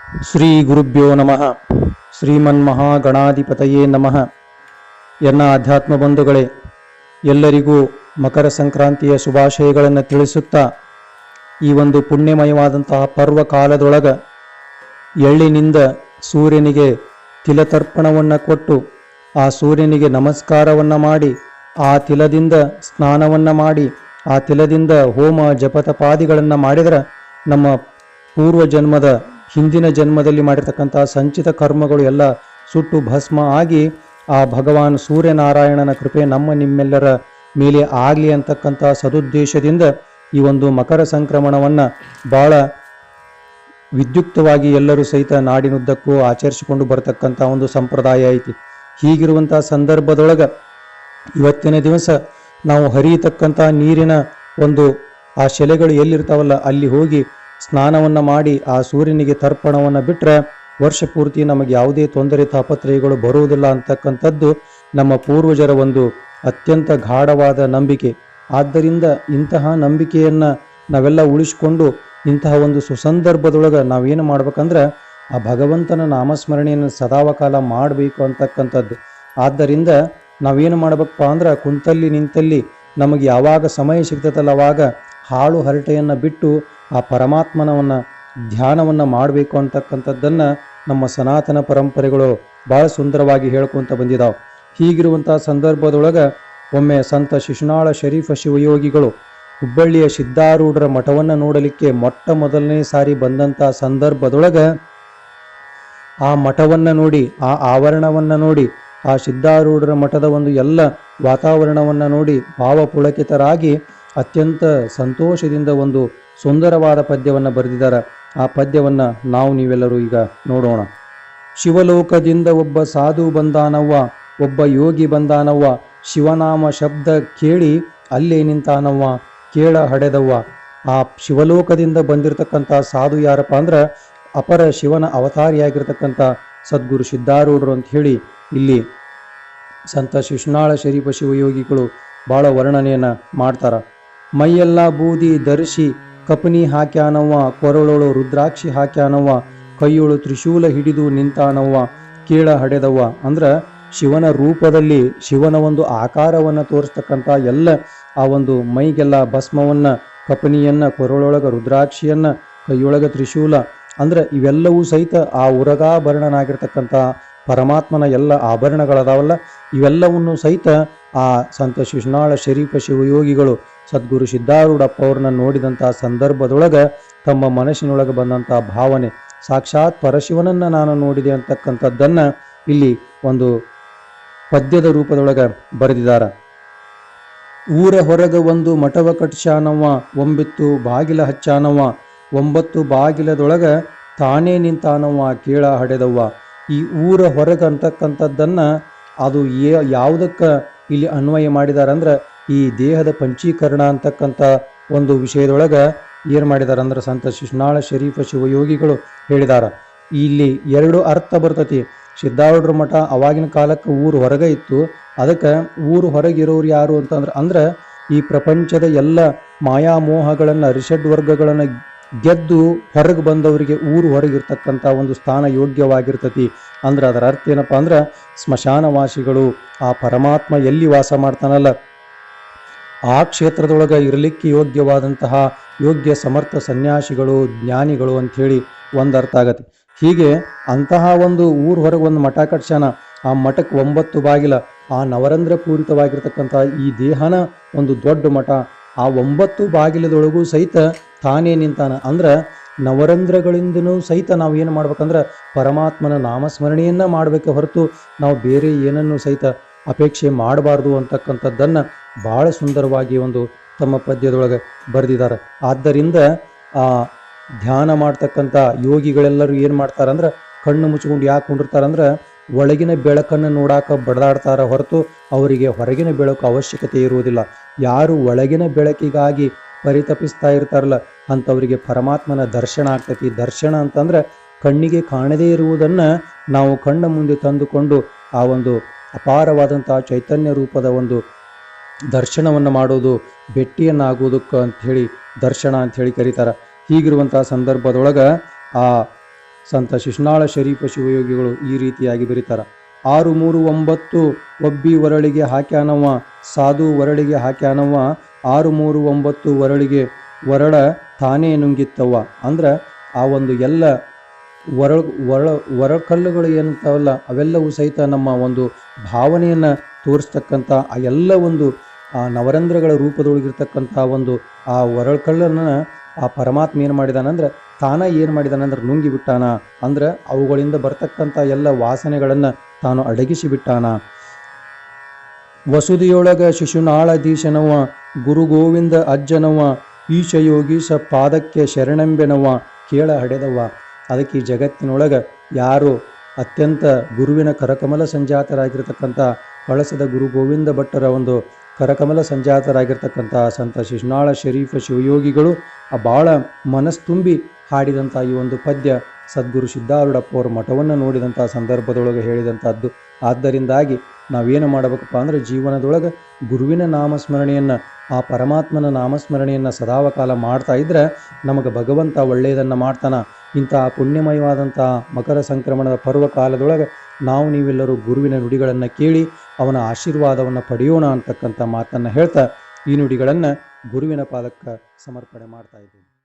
ಶ್ರೀ ಗುರುಭ್ಯೋ ನಮಃ. ಶ್ರೀಮನ್ಮಹಾಗಣಾಧಿಪತಯೇ ನಮಃ. ಎನ್ನ ಅಧ್ಯಾತ್ಮ ಬಂಧುಗಳೇ, ಎಲ್ಲರಿಗೂ ಮಕರ ಸಂಕ್ರಾಂತಿಯ ಶುಭಾಶಯಗಳನ್ನು ತಿಳಿಸುತ್ತಾ, ಈ ಒಂದು ಪುಣ್ಯಮಯವಾದಂತಹ ಪರ್ವಕಾಲದೊಳಗ ಎಳ್ಳಿನಿಂದ ಸೂರ್ಯನಿಗೆ ತಿಲತರ್ಪಣವನ್ನು ಕೊಟ್ಟು ಆ ಸೂರ್ಯನಿಗೆ ನಮಸ್ಕಾರವನ್ನು ಮಾಡಿ, ಆ ತಿಲದಿಂದ ಸ್ನಾನವನ್ನು ಮಾಡಿ, ಆ ತಿಲದಿಂದ ಹೋಮ ಜಪತಪಾದಿಗಳನ್ನು ಮಾಡಿದರೆ ನಮ್ಮ ಪೂರ್ವ ಜನ್ಮದ ಹಿಂದಿನ ಜನ್ಮದಲ್ಲಿ ಮಾಡಿರ್ತಕ್ಕಂಥ ಸಂಚಿತ ಕರ್ಮಗಳು ಎಲ್ಲ ಸುಟ್ಟು ಭಸ್ಮ ಆಗಿ ಆ ಭಗವಾನ್ ಸೂರ್ಯನಾರಾಯಣನ ಕೃಪೆ ನಮ್ಮ ನಿಮ್ಮೆಲ್ಲರ ಮೇಲೆ ಆಗಲಿ ಅಂತಕ್ಕಂಥ ಸದುದ್ದೇಶದಿಂದ ಈ ಒಂದು ಮಕರ ಸಂಕ್ರಮಣವನ್ನು ಬಹಳ ವಿದ್ಯುಕ್ತವಾಗಿ ಎಲ್ಲರೂ ಸಹಿತ ನಾಡಿನುದ್ದಕ್ಕೂ ಆಚರಿಸಿಕೊಂಡು ಬರತಕ್ಕಂಥ ಒಂದು ಸಂಪ್ರದಾಯ ಐತಿ. ಹೀಗಿರುವಂಥ ಸಂದರ್ಭದೊಳಗೆ ಇವತ್ತಿನ ದಿವಸ ನಾವು ಹರಿಯತಕ್ಕಂಥ ನೀರಿನ ಒಂದು ಆ ಶೆಲೆಗಳು ಎಲ್ಲಿರ್ತಾವಲ್ಲ ಅಲ್ಲಿ ಹೋಗಿ ಸ್ನಾನವನ್ನು ಮಾಡಿ ಆ ಸೂರ್ಯನಿಗೆ ತರ್ಪಣವನ್ನು ಬಿಟ್ಟರೆ ವರ್ಷ ಪೂರ್ತಿ ನಮಗೆ ಯಾವುದೇ ತೊಂದರೆ ತಾಪತ್ರಯಗಳು ಬರುವುದಿಲ್ಲ ಅಂತಕ್ಕಂಥದ್ದು ನಮ್ಮ ಪೂರ್ವಜರ ಒಂದು ಅತ್ಯಂತ ಗಾಢವಾದ ನಂಬಿಕೆ. ಆದ್ದರಿಂದ ಇಂತಹ ನಂಬಿಕೆಯನ್ನು ನಾವೆಲ್ಲ ಉಳಿಸಿಕೊಂಡು ಇಂತಹ ಒಂದು ಸುಸಂದರ್ಭದೊಳಗೆ ನಾವೇನು ಮಾಡ್ಬೇಕಂದ್ರೆ ಆ ಭಗವಂತನ ನಾಮಸ್ಮರಣೆಯನ್ನು ಸದಾವಕಾಲ ಮಾಡಬೇಕು ಅಂತಕ್ಕಂಥದ್ದು. ಆದ್ದರಿಂದ ನಾವೇನು ಮಾಡ್ಬೇಕಪ್ಪ ಅಂದ್ರೆ ಕುಂತಲ್ಲಿ ನಿಂತಲ್ಲಿ ನಮಗೆ ಯಾವಾಗ ಸಮಯ ಸಿಗ್ತದಲ್ಲ ಅವಾಗ ಹಾಳು ಹರಟೆಯನ್ನು ಬಿಟ್ಟು ಆ ಪರಮಾತ್ಮನವನ್ನು ಧ್ಯಾನವನ್ನು ಮಾಡಬೇಕು ಅಂತಕ್ಕಂಥದ್ದನ್ನು ನಮ್ಮ ಸನಾತನ ಪರಂಪರೆಗಳು ಭಾಳ ಸುಂದರವಾಗಿ ಹೇಳ್ಕೊತ ಬಂದಿದ್ದಾವೆ. ಹೀಗಿರುವಂಥ ಸಂದರ್ಭದೊಳಗೆ ಒಮ್ಮೆ ಸಂತ ಶಿಶುನಾಳ ಶರೀಫ ಶಿವಯೋಗಿಗಳು ಹುಬ್ಬಳ್ಳಿಯ ಸಿದ್ಧಾರೂಢರ ಮಠವನ್ನು ನೋಡಲಿಕ್ಕೆ ಮೊಟ್ಟ ಮೊದಲನೇ ಸಾರಿ ಬಂದಂಥ ಸಂದರ್ಭದೊಳಗೆ ಆ ಮಠವನ್ನು ನೋಡಿ, ಆ ಆವರಣವನ್ನು ನೋಡಿ, ಆ ಸಿದ್ಧಾರೂಢರ ಮಠದ ಒಂದು ಎಲ್ಲ ವಾತಾವರಣವನ್ನು ನೋಡಿ ಭಾವಪುಳಕಿತರಾಗಿ ಅತ್ಯಂತ ಸಂತೋಷದಿಂದ ಒಂದು ಸುಂದರವಾದ ಪದ್ಯವನ್ನು ಬರೆದಿದ್ದಾರೆ. ಆ ಪದ್ಯವನ್ನು ನಾವು ನೀವೆಲ್ಲರೂ ಈಗ ನೋಡೋಣ. ಶಿವಲೋಕದಿಂದ ಒಬ್ಬ ಸಾಧು ಬಂದಾನವ್ವ, ಒಬ್ಬ ಯೋಗಿ ಬಂದಾನವ್ವ, ಶಿವನಾಮ ಶಬ್ದ ಕೇಳಿ ಅಲ್ಲೇ ನಿಂತಾನವ್ವ, ಕೇಳ ಹಡೆದವ್ವ. ಆ ಶಿವಲೋಕದಿಂದ ಬಂದಿರತಕ್ಕಂಥ ಸಾಧು ಯಾರಪ್ಪ ಅಂದ್ರೆ ಅಪರ ಶಿವನ ಅವತಾರಿಯಾಗಿರ್ತಕ್ಕಂಥ ಸದ್ಗುರು ಸಿದ್ಧಾರೂಢರು ಅಂತ ಹೇಳಿ ಇಲ್ಲಿ ಸಂತ ಶಿಶುನಾಳ ಶರೀಫ ಶಿವಯೋಗಿಗಳು ಭಾಳ ವರ್ಣನೆಯನ್ನು ಮಾಡ್ತಾರ. ಮೈಯೆಲ್ಲ ಬೂದಿ ಧರಿಸಿ ಕಪನಿ ಹಾಕ್ಯಾನವ್ವ, ಕೊರಳೋಳು ರುದ್ರಾಕ್ಷಿ ಹಾಕ್ಯಾನವ್ವ, ಕೈಯೋಳು ತ್ರಿಶೂಲ ಹಿಡಿದು ನಿಂತಾನವ್ವ, ಕೇಳ ಹಡೆದವ್ವ. ಅಂದ್ರೆ ಶಿವನ ರೂಪದಲ್ಲಿ ಶಿವನ ಒಂದು ಆಕಾರವನ್ನು ತೋರಿಸ್ತಕ್ಕಂಥ ಎಲ್ಲ ಆ ಒಂದು ಮೈಗೆಲ್ಲ ಭಸ್ಮವನ್ನು, ಕಪನಿಯನ್ನು, ಕೊರಳೊಳಗೆ ರುದ್ರಾಕ್ಷಿಯನ್ನು, ಕೈಯೊಳಗೆ ತ್ರಿಶೂಲ, ಅಂದ್ರೆ ಇವೆಲ್ಲವೂ ಸಹಿತ ಆ ಉರಗಾಭರಣನಾಗಿರ್ತಕ್ಕಂಥ ಪರಮಾತ್ಮನ ಎಲ್ಲ ಆಭರಣಗಳದಾವಲ್ಲ ಇವೆಲ್ಲವನ್ನು ಸಹಿತ ಆ ಸಂತ ಶಿಶುನಾಳ ಶರೀಫ ಶಿವಯೋಗಿಗಳು ಸದ್ಗುರು ಸಿದ್ಧಾರೂಢಪ್ಪ ಅವ್ರನ್ನ ನೋಡಿದಂಥ ಸಂದರ್ಭದೊಳಗೆ ತಮ್ಮ ಮನಸ್ಸಿನೊಳಗೆ ಬಂದಂಥ ಭಾವನೆ, ಸಾಕ್ಷಾತ್ ಪರಶಿವನನ್ನು ನಾನು ನೋಡಿದೆ ಅಂತಕ್ಕಂಥದ್ದನ್ನು ಇಲ್ಲಿ ಒಂದು ಪದ್ಯದ ರೂಪದೊಳಗೆ ಬರೆದಿದ್ದಾರೆ. ಊರ ಹೊರಗೆ ಒಂದು ಮಠವ ಕಟ್ಸ್ಯಾನವ್ವ, ಒಂಬಿತ್ತು ಬಾಗಿಲ ಹಚ್ಚಾನವ್ವ, 9 ಬಾಗಿಲದೊಳಗೆ ತಾನೇ ನಿಂತಾನವ್ವ, ಕೇಳ ಹಡೆದವ್ವ. ಈ ಊರ ಹೊರಗೆ ಅಂತಕ್ಕಂಥದ್ದನ್ನು ಅದು ಯಾವುದಕ್ಕೆ ಇಲ್ಲಿ ಅನ್ವಯ ಮಾಡಿದ್ದಾರೆ ಅಂದ್ರೆ ಈ ದೇಹದ ಪಂಚೀಕರಣ ಅಂತಕ್ಕಂಥ ಒಂದು ವಿಷಯದೊಳಗೆ ಏನು ಮಾಡಿದ್ದಾರೆ ಅಂದ್ರೆ ಸಂತ ಶಿಶುನಾಳ ಶರೀಫ ಶಿವಯೋಗಿಗಳು ಹೇಳಿದ್ದಾರೆ. ಇಲ್ಲಿ 2 ಅರ್ಥ ಬರ್ತತಿ. ಸಿದ್ಧಾರೂಢರ ಮಠ ಅವಾಗಿನ ಕಾಲಕ್ಕೆ ಊರು ಹೊರಗೆ ಇತ್ತು. ಅದಕ್ಕೆ ಊರು ಹೊರಗಿರೋರು ಯಾರು ಅಂದ್ರೆ ಈ ಪ್ರಪಂಚದ ಎಲ್ಲ ಮಾಯಾಮೋಹಗಳನ್ನು, ರಿಷಡ್ ವರ್ಗಗಳನ್ನು ಗೆದ್ದು ಹೊರಗೆ ಬಂದವರಿಗೆ ಊರು ಹೊರಗಿರ್ತಕ್ಕಂಥ ಒಂದು ಸ್ಥಾನ ಯೋಗ್ಯವಾಗಿರ್ತತಿ. ಅಂದ್ರೆ ಅದರ ಅರ್ಥ ಏನಪ್ಪ ಅಂದ್ರೆ ಸ್ಮಶಾನವಾಸಿಗಳು, ಆ ಪರಮಾತ್ಮ ಎಲ್ಲಿ ವಾಸ ಮಾಡ್ತಾನಲ್ಲ ಆ ಕ್ಷೇತ್ರದೊಳಗೆ ಇರಲಿಕ್ಕೆ ಯೋಗ್ಯವಾದಂತಹ ಯೋಗ್ಯ ಸಮರ್ಥ ಸನ್ಯಾಸಿಗಳು, ಜ್ಞಾನಿಗಳು ಅಂಥೇಳಿ ಒಂದು ಅರ್ಥ ಆಗತ್ತೆ. ಹೀಗೆ ಅಂತಹ ಒಂದು ಊರು ಹೊರಗೆ ಒಂದು ಮಠ ಕಟ್ಸ್ಯಾನ. ಆ ಮಠಕ್ಕೆ 9 ಬಾಗಿಲ, ಆ ನವರಂಧ್ರ ಪೂರಿತವಾಗಿರ್ತಕ್ಕಂಥ ಈ ದೇಹನ ಒಂದು ದೊಡ್ಡ ಮಠ. ಆ 9 ಬಾಗಿಲದೊಳಗೂ ಸಹಿತ ತಾನೇ ನಿಂತಾನ. ಅಂದ್ರೆ ನವರಂಧ್ರಗಳಿಂದನೂ ಸಹಿತ ನಾವು ಏನು ಮಾಡ್ಬೇಕಂದ್ರೆ ಪರಮಾತ್ಮನ ನಾಮಸ್ಮರಣೆಯನ್ನು ಮಾಡಬೇಕೆ ಹೊರತು ನಾವು ಬೇರೆ ಏನನ್ನು ಸಹಿತ ಅಪೇಕ್ಷೆ ಮಾಡಬಾರ್ದು ಅಂತಕ್ಕಂಥದ್ದನ್ನು ಭಾಳ ಸುಂದರವಾಗಿ ಒಂದು ತಮ್ಮ ಪದ್ಯದೊಳಗೆ ಬರೆದಿದ್ದಾರೆ. ಆದ್ದರಿಂದ ಆ ಧ್ಯಾನ ಮಾಡ್ತಕ್ಕಂಥ ಯೋಗಿಗಳೆಲ್ಲರೂ ಏನು ಮಾಡ್ತಾರಂದ್ರೆ ಕಣ್ಣು ಮುಚ್ಕೊಂಡು ಯಾಕೆ ಕುಂಡಿರ್ತಾರಂದ್ರೆ ಒಳಗಿನ ಬೆಳಕನ್ನು ನೋಡಾಕ ಬಡದಾಡ್ತಾರ ಹೊರತು ಅವರಿಗೆ ಹೊರಗಿನ ಬೆಳಕು ಅವಶ್ಯಕತೆ ಇರುವುದಿಲ್ಲ. ಯಾರು ಒಳಗಿನ ಬೆಳಕಿಗಾಗಿ ಪರಿತಪಿಸ್ತಾ ಇರ್ತಾರಲ್ಲ ಅಂಥವರಿಗೆ ಪರಮಾತ್ಮನ ದರ್ಶನ ಆಗ್ತೈತಿ. ದರ್ಶನ ಅಂತಂದ್ರೆ ಕಣ್ಣಿಗೆ ಕಾಣದೇ ಇರುವುದನ್ನು ನಾವು ಕಣ್ಣ ಮುಂದೆ ತಂದುಕೊಂಡು ಆ ಒಂದು ಅಪಾರವಾದಂತಹ ಚೈತನ್ಯ ರೂಪದ ಒಂದು ದರ್ಶನವನ್ನು ಮಾಡೋದು, ಭೆಟ್ಟಿಯನ್ನಾಗುವುದಕ್ಕೆ ಅಂಥೇಳಿ ದರ್ಶನ ಅಂಥೇಳಿ ಕರೀತಾರೆ. ಹೀಗಿರುವಂತಹ ಸಂದರ್ಭದೊಳಗೆ ಆ ಸಂತ ಶಿಶುನಾಳ ಶರೀಫ ಶಿವಯೋಗಿಗಳು ಈ ರೀತಿಯಾಗಿ ಬರೀತಾರ. 639 ಒಬ್ಬಿ ಒರಳಿಗೆ ಹಾಕ್ಯಾನವ, ಸಾಧು ಒರಳಿಗೆ ಹಾಕ್ಯಾನವ, 639 ಒರಳಿಗೆ ಒರಳ ತಾನೇ ನುಂಗಿತ್ತವ. ಅಂದ್ರೆ ಆ ಒಂದು ಎಲ್ಲ ಒರಕಲ್ಲುಗಳು ಏನಂತಾವಲ್ಲ ಅವೆಲ್ಲವೂ ಸಹಿತ ನಮ್ಮ ಒಂದು ಭಾವನೆಯನ್ನು ತೋರಿಸ್ತಕ್ಕಂಥ ಆ ಎಲ್ಲ ಒಂದು ಆ ನವರಂಧ್ರಗಳ ರೂಪದೊಳಗಿರ್ತಕ್ಕಂಥ ಒಂದು ಆ ಒರಳ್ಕಲ್ಲನ್ನು ಆ ಪರಮಾತ್ಮ ಏನು ಮಾಡಿದಾನಂದ್ರೆ ತಾನ ಏನು ಮಾಡಿದಾನಂದ್ರೆ ನುಂಗಿ ಬಿಟ್ಟಾನ. ಅಂದ್ರೆ ಅವುಗಳಿಂದ ಬರ್ತಕ್ಕಂಥ ಎಲ್ಲ ವಾಸನೆಗಳನ್ನು ತಾನು ಅಡಗಿಸಿ ಬಿಟ್ಟಾನ. ವಸುದಿಯೊಳಗ ಶಿಶುನಾಳಧೀಶನವ, ಗುರು ಗೋವಿಂದ ಅಜ್ಜನವ, ಈಶ ಯೋಗೀಶ ಪಾದಕ್ಕೆ ಶರಣೆಂಬೆನವ, ಕೇಳ ಹಡೆದವ. ಅದಕ್ಕೆ ಈ ಜಗತ್ತಿನೊಳಗೆ ಯಾರು ಅತ್ಯಂತ ಗುರುವಿನ ಕರಕಮಲ ಸಂಜಾತರಾಗಿರ್ತಕ್ಕಂಥ ಕಳಸದ ಗುರು ಗೋವಿಂದ ಭಟ್ಟರ ಒಂದು ಕರಕಮಲ ಸಂಜಾತರಾಗಿರ್ತಕ್ಕಂಥ ಸಂತ ಶಿಶುನಾಳ ಶರೀಫ ಶಿವಯೋಗಿಗಳು ಭಾಳ ಮನಸ್ತುಂಬಿ ಹಾಡಿದಂಥ ಈ ಒಂದು ಪದ್ಯ ಸದ್ಗುರು ಸಿದ್ಧಾರೂಢಪ್ಪ ಅವರ ಮಠವನ್ನು ನೋಡಿದಂಥ ಸಂದರ್ಭದೊಳಗೆ ಹೇಳಿದಂಥದ್ದು. ಆದ್ದರಿಂದಾಗಿ ನಾವೇನು ಮಾಡಬೇಕಪ್ಪ ಅಂದರೆ ಜೀವನದೊಳಗೆ ಗುರುವಿನ ನಾಮಸ್ಮರಣೆಯನ್ನು, ಆ ಪರಮಾತ್ಮನ ನಾಮಸ್ಮರಣೆಯನ್ನು ಸದಾವಕಾಲ ಮಾಡ್ತಾ ಇದ್ರೆ ನಮಗೆ ಭಗವಂತ ಒಳ್ಳೆಯದನ್ನು ಮಾಡ್ತಾನ. ಇಂತಹ ಪುಣ್ಯಮಯವಾದಂಥ ಮಕರ ಸಂಕ್ರಮಣದ ಪರ್ವಕಾಲದೊಳಗೆ ನಾವು ನೀವೆಲ್ಲರೂ ಗುರುವಿನ ನುಡಿಗಳನ್ನು ಕೇಳಿ ಅವನ ಆಶೀರ್ವಾದವನ್ನು ಪಡೆಯೋಣ ಅಂತಕ್ಕಂಥ ಮಾತನ್ನು ಹೇಳ್ತಾ ಈ ನುಡಿಗಳನ್ನು ಗುರುವಿನ ಪಾದಕ್ಕೆ ಸಮರ್ಪಣೆ ಮಾಡ್ತಾ ಇದ್ದೀವಿ.